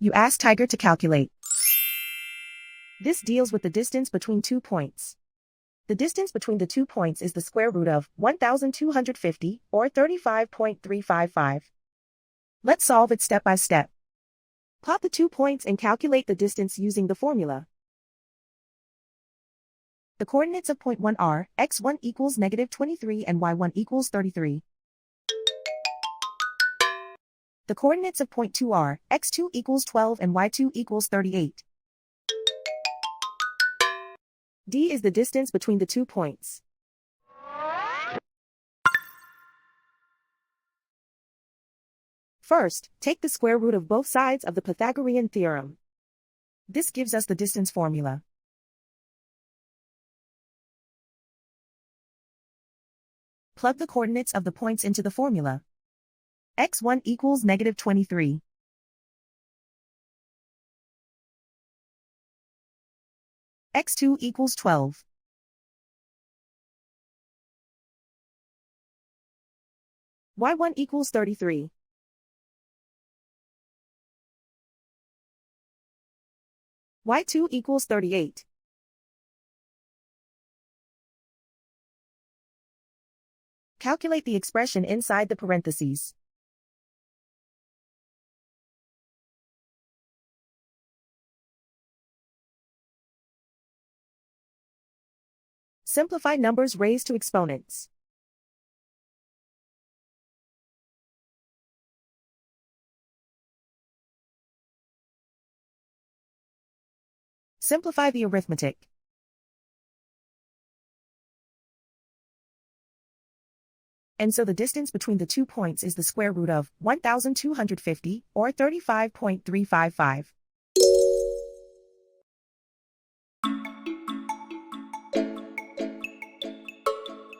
You ask Tiger to calculate. This deals with the distance between 2 points. The distance between the 2 points is the square root of 1,250, or 35.355. Let's solve it step by step. Plot the 2 points and calculate the distance using the formula. The coordinates of point 1 are x1 equals -23 and y1 equals 33. The coordinates of point 2 are x2 equals 12 and y2 equals 38. D is the distance between the 2 points. First, take the square root of both sides of the Pythagorean theorem. This gives us the distance formula. Plug the coordinates of the points into the formula. x1 equals -23. x2 equals 12. y1 equals 33. y2 equals 38. Calculate the expression inside the parentheses. Simplify numbers raised to exponents. Simplify the arithmetic. And so the distance between the 2 points is the square root of 1,250, or 35.355.